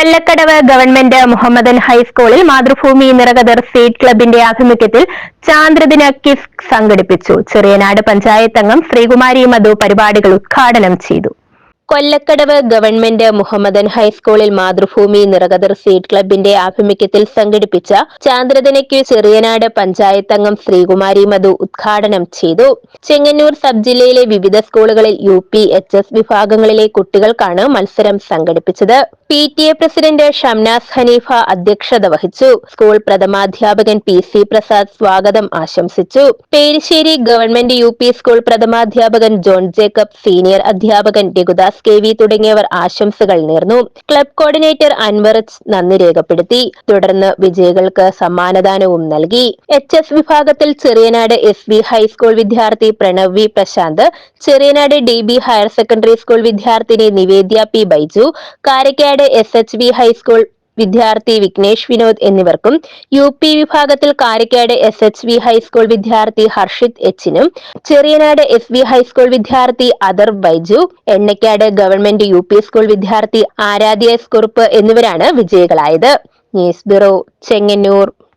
Kollakadavu government Mohammedan ഹൈസ്കൂളിൽ Mathrubhumi നിറകതിർ state ക്ലബിന്റെ ആഭിമുഖ്യത്തിൽ ചാന്ദ്രദിന ക്വിസ് സംഘടിപ്പിച്ചു. ചെറിയനാട് പഞ്ചായത്ത് അംഗം ശ്രീകുമാരി മധു പരിപാടികൾ ഉദ്ഘാടനം ചെയ്തു. കൊല്ലക്കടവ് ഗവൺമെന്റ് മുഹമ്മദൻ ഹൈസ്കൂളിൽ മാതൃഭൂമി നിറകതിർ സ്റ്റേറ്റ് ക്ലബിന്റെ ആഭിമുഖ്യത്തിൽ സംഘടിപ്പിച്ച ചാന്ദ്രദിനയ്ക്ക് ചെറിയനാട് പഞ്ചായത്ത് അംഗം ശ്രീകുമാരി മധു ഉദ്ഘാടനം ചെയ്തു. ചെങ്ങന്നൂർ സബ് ജില്ലയിലെ വിവിധ സ്കൂളുകളിൽ UP, HS വിഭാഗങ്ങളിലെ കുട്ടികൾക്കാണ് മത്സരം സംഘടിപ്പിച്ചത്. PTA പ്രസിഡന്റ് ഷംനാസ് ഹനീഫ അധ്യക്ഷത വഹിച്ചു. സ്കൂൾ പ്രഥമാധ്യാപകൻ PC പ്രസാദ് സ്വാഗതം ആശംസിച്ചു. പേരിശ്ശേരി ഗവൺമെന്റ് UP സ്കൂൾ പ്രഥമാധ്യാപകൻ ജോൺ ജേക്കബ്, സീനിയർ അധ്യാപകൻ രഘുദാസ് KV തുടങ്ങിയവർ ആശംസകൾ നേർന്നു. ക്ലബ് കോർഡിനേറ്റർ അൻവറച്ച് നന്ദി രേഖപ്പെടുത്തി. തുടർന്ന് വിജയികൾക്ക് സമ്മാനദാനവും നൽകി. HS വിഭാഗത്തിൽ ചെറിയനാട് SV ഹൈസ്കൂൾ വിദ്യാർത്ഥി Pranav V Prashanth, Cheriyanad DB higher secondary school വിദ്യാർത്ഥിനി Nivedya P Baiju, Karakkad SHV high school വിദ്യാർത്ഥി വിഘ്നേഷ് വിനോദ് എന്നിവർക്കും, UP വിഭാഗത്തിൽ കാരക്കാട് SHV ഹൈസ്കൂൾ വിദ്യാർത്ഥി ഹർഷിത് H-നും, ചെറിയനാട് SV ഹൈസ്കൂൾ വിദ്യാർത്ഥി other Baiju, Ennakkad government UP school വിദ്യാർത്ഥി ആരാധ്യ S കുറുപ്പ് എന്നിവരാണ് വിജയികളായത്. News bureau, Chengannur.